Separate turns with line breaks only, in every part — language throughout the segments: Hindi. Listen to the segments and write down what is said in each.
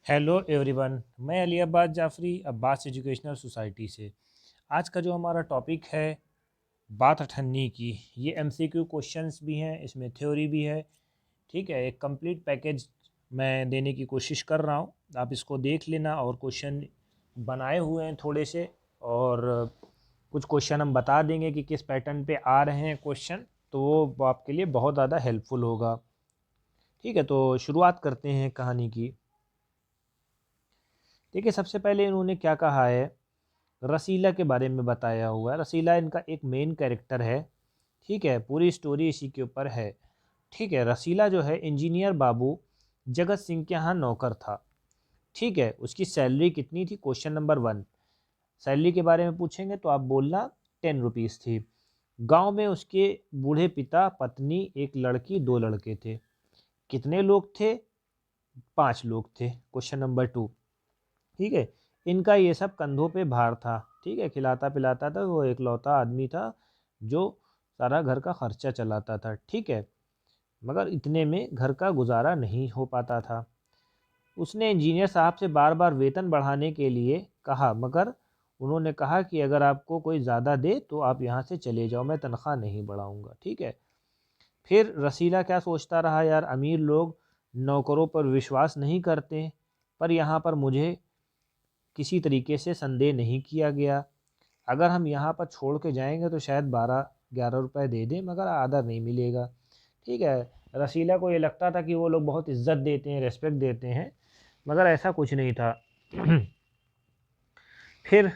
हेलो एवरीवन, मैं अली अब्बास जाफरी अब्बास एजुकेशनल सोसाइटी से। आज का जो हमारा टॉपिक है बात अठन्नी की। ये एमसीक्यू क्वेश्चंस भी हैं, इसमें थ्योरी भी है। ठीक है, एक कंप्लीट पैकेज मैं देने की कोशिश कर रहा हूँ। आप इसको देख लेना और क्वेश्चन बनाए हुए हैं थोड़े से, और कुछ क्वेश्चन हम बता देंगे कि किस पैटर्न पे आ रहे हैं क्वेश्चन, तो वो आपके लिए बहुत ज़्यादा हेल्पफुल होगा। ठीक है, तो शुरुआत करते हैं कहानी की। देखिए, सबसे पहले इन्होंने क्या कहा है, रसीला के बारे में बताया हुआ है। रसीला इनका एक मेन कैरेक्टर है। ठीक है, पूरी स्टोरी इसी के ऊपर है। ठीक है, रसीला जो है इंजीनियर बाबू जगत सिंह के यहाँ नौकर था। ठीक है, उसकी सैलरी कितनी थी, क्वेश्चन नंबर 1। सैलरी के बारे में पूछेंगे तो आप बोलना 10 रुपीज़ थी। गांव में उसके बूढ़े पिता, पत्नी, एक लड़की, 2 लड़के थे। कितने लोग थे? 5 लोग थे, क्वेश्चन नंबर 2। ठीक है, इनका ये सब कंधों पे भार था। ठीक है, खिलाता पिलाता था, वो एकलौता आदमी था जो सारा घर का खर्चा चलाता था। ठीक है, मगर इतने में घर का गुजारा नहीं हो पाता था। उसने इंजीनियर साहब से बार बार वेतन बढ़ाने के लिए कहा, मगर उन्होंने कहा कि अगर आपको कोई ज़्यादा दे तो आप यहाँ से चले जाओ, मैं तनख्वाह नहीं बढ़ाऊँगा। ठीक है, फिर रसीला क्या सोचता रहा, यार अमीर लोग नौकरों पर विश्वास नहीं करते, पर यहाँ पर मुझे किसी तरीके से संदेह नहीं किया गया। अगर हम यहाँ पर छोड़ के जाएंगे तो शायद 12-11 रुपए दे दें, मगर आदर नहीं मिलेगा। ठीक है, रसीला को ये लगता था कि वो लोग बहुत इज्जत देते हैं, रेस्पेक्ट देते हैं, मगर ऐसा कुछ नहीं था। फिर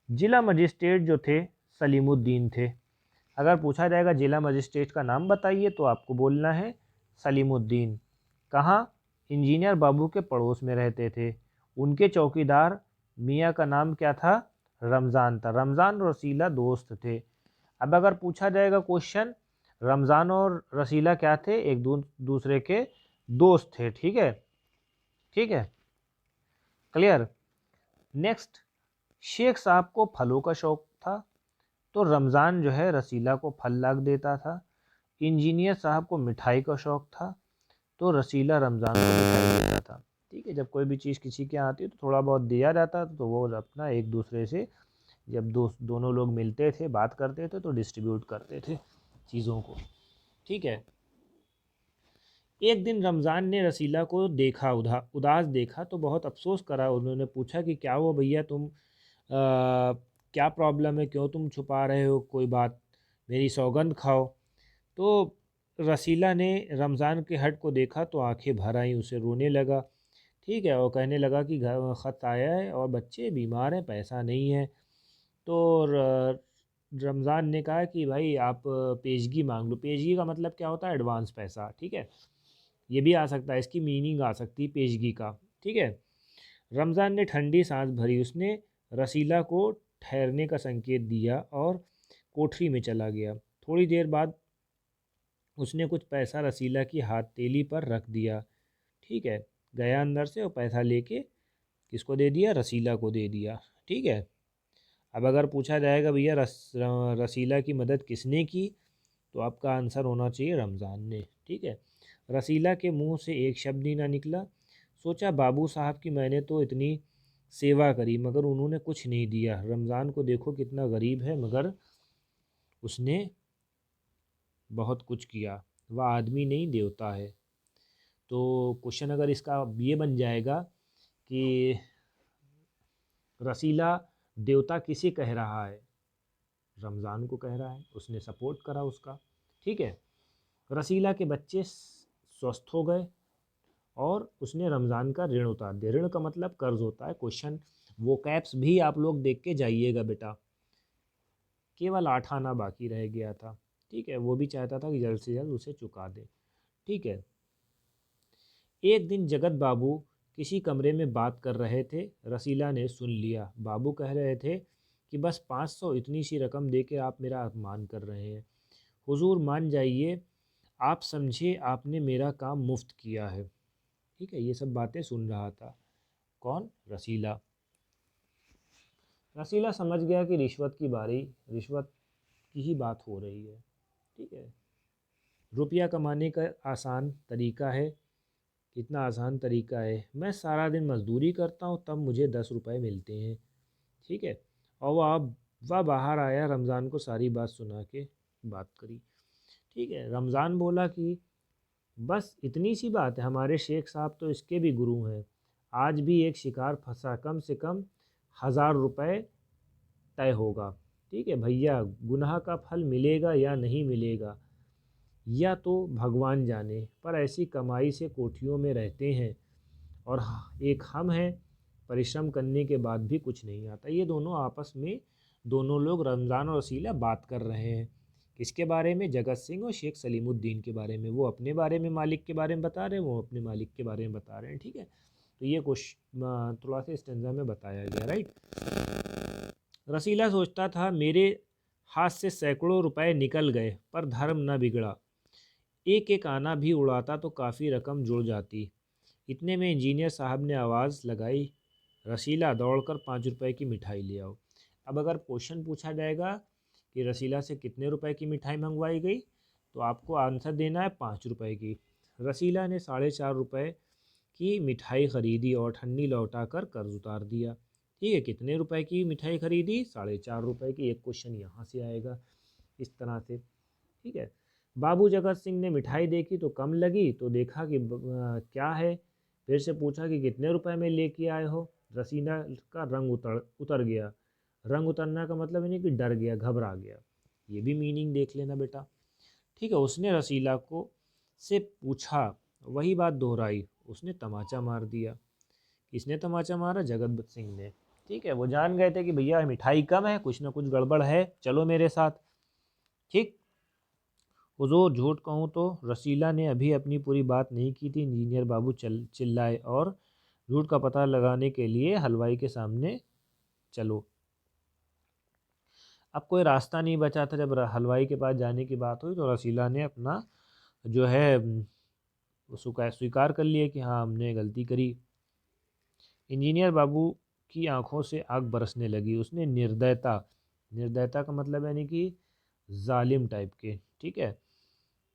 जिला मजिस्ट्रेट जो थे सलीमुद्दीन थे। अगर पूछा जाएगा जिला मजिस्ट्रेट का नाम बताइए तो आपको बोलना है सलीमुद्दीन। कहाँ? इंजीनियर बाबू के पड़ोस में रहते थे। उनके चौकीदार मियाँ का नाम क्या था? रमज़ान था। रमज़ान और रसीला दोस्त थे। अब अगर पूछा जाएगा क्वेश्चन, रमज़ान और रसीला क्या थे? एक दूसरे के दोस्त थे। ठीक है, ठीक है, क्लियर। नेक्स्ट, शेख साहब को फलों का शौक था, तो रमज़ान जो है रसीला को फल लाग देता था। इंजीनियर साहब को मिठाई का शौक था, तो रसीला रमज़ान को मिठाई देता था। ठीक है, जब कोई भी चीज़ किसी के यहाँ आती है तो थोड़ा बहुत दिया जाता था, तो वो अपना एक दूसरे से जब दोनों लोग मिलते थे, बात करते थे, तो डिस्ट्रीब्यूट करते थे चीज़ों को। ठीक है, एक दिन रमज़ान ने रसीला को देखा, उदास देखा, तो बहुत अफसोस करा। उन्होंने पूछा कि क्या हुआ भैया, तुम क्या प्रॉब्लम है, क्यों तुम छुपा रहे हो कोई बात, मेरी सौगंध खाओ। तो रसीला ने रमज़ान के हट को देखा तो आंखें भर आईं, उसे रोने लगा। ठीक है, और कहने लगा कि घर ख़त आया है और बच्चे बीमार हैं, पैसा नहीं है। तो रमज़ान ने कहा कि भाई आप पेशगी मांग लो। पेशगी का मतलब क्या होता है? एडवांस पैसा। ठीक है, ये भी आ सकता है, इसकी मीनिंग आ सकती है पेशगी का। ठीक है, रमज़ान ने ठंडी सांस भरी, उसने रसीला को ठहरने का संकेत दिया और कोठरी में चला गया। थोड़ी देर बाद उसने कुछ पैसा रसीला की हाथेली पर रख दिया। ठीक है, गया अंदर से और पैसा लेके किसको दे दिया? रसीला को दे दिया। ठीक है, अब अगर पूछा जाएगा भैया रसीला की मदद किसने की, तो आपका आंसर होना चाहिए रमज़ान ने। ठीक है, रसीला के मुंह से एक शब्द ही ना निकला। सोचा बाबू साहब की मैंने तो इतनी सेवा करी मगर उन्होंने कुछ नहीं दिया। रमज़ान को देखो कितना गरीब है, मगर उसने बहुत कुछ किया। वह आदमी नहीं देवता है। तो क्वेश्चन अगर इसका ये बन जाएगा कि रसीला देवता किसे कह रहा है? रमज़ान को कह रहा है, उसने सपोर्ट करा उसका। ठीक है, रसीला के बच्चे स्वस्थ हो गए और उसने रमज़ान का ऋण उतार दिया। ऋण का मतलब कर्ज होता है। क्वेश्चन वो कैप्स भी आप लोग देख के जाइएगा बेटा। केवल 8 आना बाकी रह गया था। ठीक है, वो भी चाहता था कि जल्द से जल्द उसे चुका दे। ठीक है, एक दिन जगत बाबू किसी कमरे में बात कर रहे थे। रसीला ने सुन लिया। बाबू कह रहे थे कि बस 500 इतनी सी रकम दे के आप मेरा अपमान कर रहे हैं। हुजूर मान जाइए, आप समझे आपने मेरा काम मुफ्त किया है। ठीक है, ये सब बातें सुन रहा था। कौन? रसीला। रसीला समझ गया कि रिश्वत की ही बात हो रही है। ठीक है, रुपया कमाने का आसान तरीका है कितना आसान तरीका है, मैं सारा दिन मजदूरी करता हूँ तब मुझे 10 रुपये मिलते हैं। ठीक है। और वह बाहर आया, रमज़ान को सारी बात सुना के बात करी। ठीक है। रमज़ान बोला कि बस इतनी सी बात है, हमारे शेख साहब तो इसके भी गुरु हैं, आज भी एक शिकार फंसा, कम से कम 1000 रुपये तय होगा। ठीक है भैया, गुनाह का फल मिलेगा या नहीं मिलेगा या तो भगवान जाने, पर ऐसी कमाई से कोठियों में रहते हैं और एक हम हैं, परिश्रम करने के बाद भी कुछ नहीं आता। ये दोनों आपस में, दोनों लोग रमज़ान और रसीला बात कर रहे हैं। किसके बारे में? जगत सिंह और शेख सलीमुद्दीन के बारे में। वो अपने बारे में, मालिक के बारे में बता रहे हैं, वो अपने मालिक के बारे में बता रहे हैं। ठीक है। तो ये कुछ थोड़ा सा स्टेंजा में बताया गया, राइट। रसीला सोचता था, मेरे हाथ से सैकड़ों रुपए निकल गए पर धर्म न बिगड़ा, एक एक आना भी उड़ाता तो काफ़ी रकम जुड़ जाती। इतने में इंजीनियर साहब ने आवाज़ लगाई, रसीला दौड़कर 5 रुपए की मिठाई ले आओ। अब अगर क्वेश्चन पूछा जाएगा कि रसीला से कितने रुपए की मिठाई मंगवाई गई, तो आपको आंसर देना है 5 रुपए की। रसीला ने 4.5 रुपए की मिठाई खरीदी और ठन्नी लौटाकर कर्ज उतार दिया। ठीक है, कितने रुपए की मिठाई खरीदी? 4.5 रुपए की। एक क्वेश्चन यहाँ से आएगा इस तरह से। ठीक है। बाबू जगत सिंह ने मिठाई देखी तो कम लगी तो देखा कि क्या है, फिर से पूछा कि कितने रुपए में लेके आए हो। रसीला का रंग उतर गया। रंग उतरना का मतलब है नहीं कि डर गया, घबरा गया। ये भी मीनिंग देख लेना बेटा। ठीक है। उसने रसीला को से पूछा, वही बात दोहराई, उसने तमाचा मार दिया। किसने तमाचा मारा? जगत सिंह ने। ठीक है। वो जान गए थे कि भैया मिठाई कम है, कुछ ना कुछ गड़बड़ है, चलो मेरे साथ। ठीक। हुजूर झूठ कहूँ तो रसीला ने अभी अपनी पूरी बात नहीं की थी, इंजीनियर बाबू चिल्लाए और झूठ का पता लगाने के लिए हलवाई के सामने चलो। अब कोई रास्ता नहीं बचा था। जब हलवाई के पास जाने की बात हुई तो रसीला ने अपना जो है उसको स्वीकार कर लिया कि हाँ, हमने गलती करी। इंजीनियर बाबू की आंखों से आग बरसने लगी। उसने निर्दयता, निर्दयता का मतलब यानी कि जालिम टाइप के, ठीक है,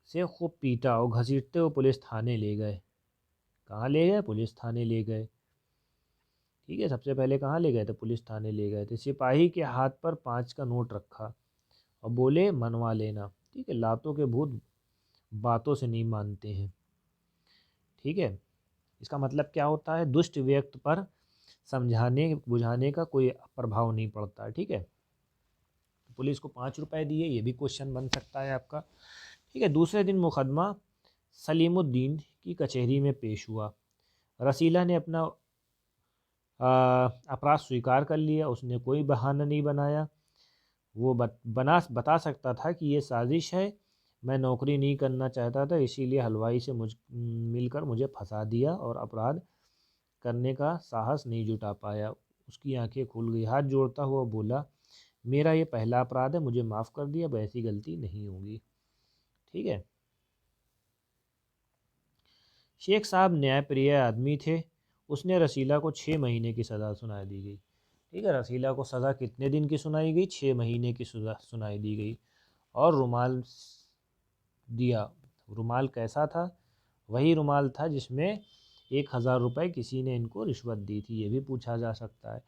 से खूब पीटा और घसीटते हुए पुलिस थाने ले गए। कहाँ ले गए? पुलिस थाने ले गए। ठीक है। सबसे पहले कहाँ ले गए थे? पुलिस थाने ले गए थे। सिपाही के हाथ पर 5 का नोट रखा और बोले, मनवा लेना। ठीक है। लातों के भूत बातों से नहीं मानते हैं। ठीक है। इसका मतलब क्या होता है? दुष्ट व्यक्ति पर समझाने बुझाने का कोई प्रभाव नहीं पड़ता है। ठीक है। पुलिस को 5 रुपए दिए, ये भी क्वेश्चन बन सकता है आपका। ठीक है। दूसरे दिन मुकदमा सलीमुद्दीन की कचहरी में पेश हुआ। रसीला ने अपना अपराध स्वीकार कर लिया। उसने कोई बहाना नहीं बनाया। वो बता सकता था कि ये साजिश है, मैं नौकरी नहीं करना चाहता था, इसीलिए हलवाई से मिलकर मुझे फंसा दिया और अपराध करने का साहस नहीं जुटा पाया। उसकी आंखें खुल गई। हाथ जोड़ता हुआ बोला, मेरा ये पहला अपराध है, मुझे माफ़ कर दिया, अब ऐसी गलती नहीं होगी। ठीक है। शेख साहब न्यायप्रिय आदमी थे। उसने रसीला को 6 महीने की सज़ा सुना दी गई। ठीक है। रसीला को सज़ा कितने दिन की सुनाई गई? 6 महीने की सज़ा सुनाई दी गई। और रुमाल दिया। रुमाल कैसा था? वही रुमाल था जिसमें 1000 रुपये किसी ने इनको रिश्वत दी थी। ये भी पूछा जा सकता है।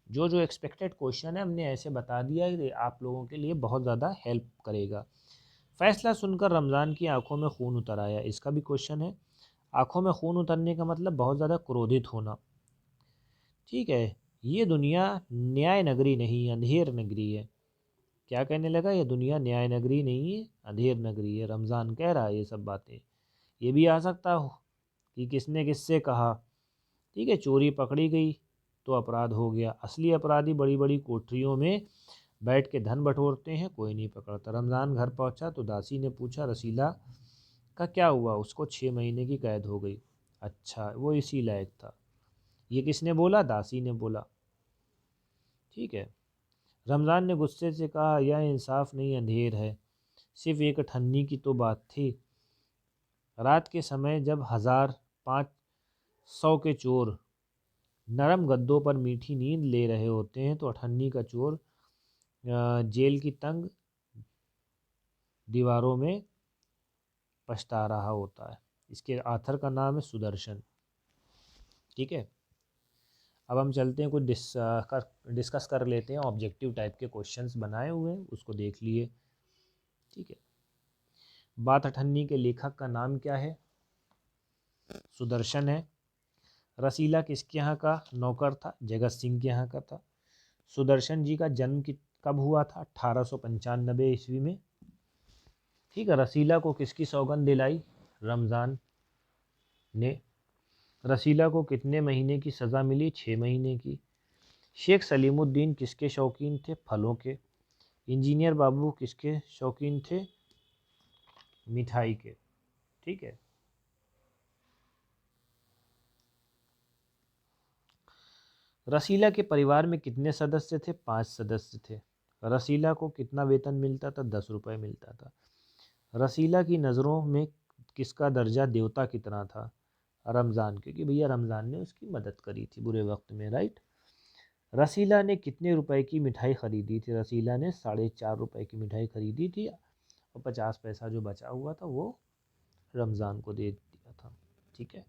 जो जो एक्सपेक्टेड क्वेश्चन है हमने ऐसे बता दिया है कि आप लोगों के लिए बहुत ज़्यादा हेल्प करेगा। फैसला सुनकर रमज़ान की आंखों में खून उतर आया। इसका भी क्वेश्चन है। आंखों में खून उतरने का मतलब बहुत ज़्यादा क्रोधित होना। ठीक है। ये दुनिया न्याय नगरी नहीं, अंधेर नगरी है। क्या कहने लगा? ये दुनिया न्याय नगरी नहीं है, अंधेर नगरी है। रमज़ान कह रहा है ये सब बातें। ये भी आ सकता हो कि किसने किससे कहा। ठीक है। चोरी पकड़ी गई तो अपराध हो गया। असली अपराधी बड़ी बड़ी कोठरियों में बैठ के धन बटोरते हैं, कोई नहीं पकड़ता। रमज़ान घर पहुंचा तो दासी ने पूछा, रसीला का क्या हुआ? उसको 6 महीने की कैद हो गई। अच्छा, वो इसी लायक था। ये किसने बोला? दासी ने बोला। ठीक है। रमज़ान ने गुस्से से कहा, यह इंसाफ नहीं, अंधेर है। सिर्फ एक अठन्नी की तो बात थी। रात के समय जब 1500 के चोर नरम गद्दों पर मीठी नींद ले रहे होते हैं तो अठन्नी का चोर जेल की तंग दीवारों में पछता रहा होता है। इसके ऑथर का नाम है सुदर्शन। ठीक है, अब हम चलते हैं, कुछ डिस्कस कर लेते हैं। ऑब्जेक्टिव टाइप के क्वेश्चंस बनाए हुए हैं, उसको देख लिए। ठीक है, बात अठन्नी के लेखक का नाम क्या है? सुदर्शन है। रसीला किसके यहाँ का नौकर था? जगत सिंह के यहाँ का था। सुदर्शन जी का जन्म कब हुआ था? 1895 ईस्वी में। ठीक है, रसीला को किसकी सौगंध दिलाई? रमज़ान ने। रसीला को कितने महीने की सज़ा मिली? 6 महीने की। शेख सलीमुद्दीन किसके शौकीन थे? फलों के। इंजीनियर बाबू किसके शौकीन थे? मिठाई के। ठीक है, रसीला के परिवार में कितने सदस्य थे? 5 सदस्य थे। रसीला को कितना वेतन मिलता था? 10 रुपये मिलता था। रसीला की नज़रों में किसका दर्जा देवता कितना था? रमज़ान, क्योंकि भैया रमज़ान ने उसकी मदद करी थी बुरे वक्त में, राइट। रसीला ने कितने रुपए की मिठाई ख़रीदी थी? रसीला ने 4.5 रुपए की मिठाई ख़रीदी थी, और 50 पैसा जो बचा हुआ था वो रमज़ान को दे दिया था। ठीक है,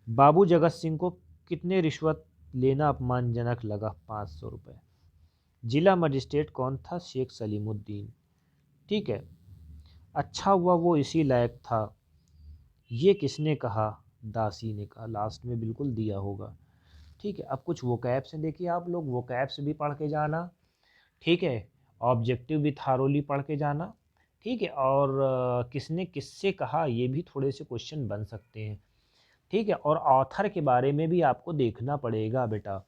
बाबू जगत सिंह को कितने रिश्वत लेना अपमानजनक लगा? 500 रुपये। जिला मजिस्ट्रेट कौन था? शेख सलीमुद्दीन। ठीक है, अच्छा हुआ वो इसी लायक था, ये किसने कहा? दासी ने कहा। लास्ट में बिल्कुल दिया होगा। ठीक है, अब कुछ वोकैब्स हैं, देखिए आप लोग वोकैब्स भी पढ़ के जाना। ठीक है, ऑब्जेक्टिव भी थारोली पढ़ के जाना। ठीक है, और किसने किससे कहा, ये भी थोड़े से क्वेश्चन बन सकते हैं। ठीक है, और ऑथर के बारे में भी आपको देखना पड़ेगा बेटा,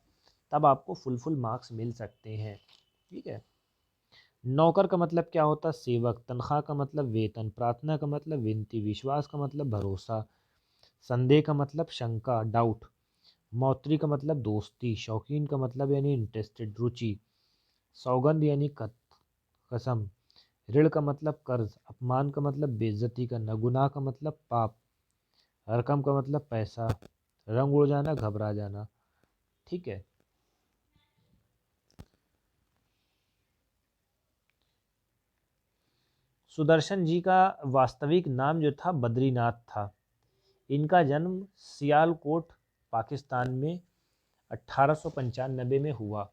तब आपको फुल मार्क्स मिल सकते हैं। ठीक है, नौकर का मतलब क्या होता है? सेवक। तनख्वाह का मतलब वेतन। प्रार्थना का मतलब विनती। विश्वास का मतलब भरोसा। संदेह का मतलब शंका, डाउट। मौत्री का मतलब दोस्ती। शौकीन का मतलब यानी इंटरेस्टेड, रुचि। सौगंध यानी कसम। ऋण का मतलब कर्ज। अपमान का मतलब बेइज्जती करना। गुनाह का मतलब पाप। रकम का मतलब पैसा। रंग उड़ जाना, घबरा जाना। ठीक है, सुदर्शन जी का वास्तविक नाम जो था बद्रीनाथ था। इनका जन्म सियालकोट पाकिस्तान में 1895 में हुआ।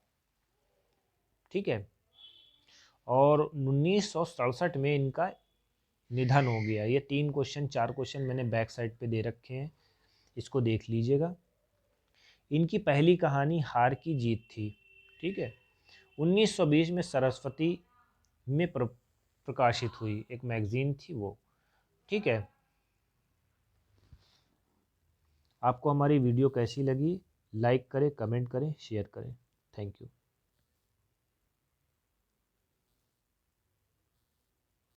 ठीक है, और 1967 में इनका निधन हो गया। ये 4 क्वेश्चन मैंने बैक साइड पे दे रखे हैं, इसको देख लीजिएगा। इनकी पहली कहानी हार की जीत थी। ठीक है, 1920 में सरस्वती में प्रकाशित हुई, एक मैगजीन थी वो। ठीक है, आपको हमारी वीडियो कैसी लगी? लाइक करें, कमेंट करें, शेयर करें। Thank you.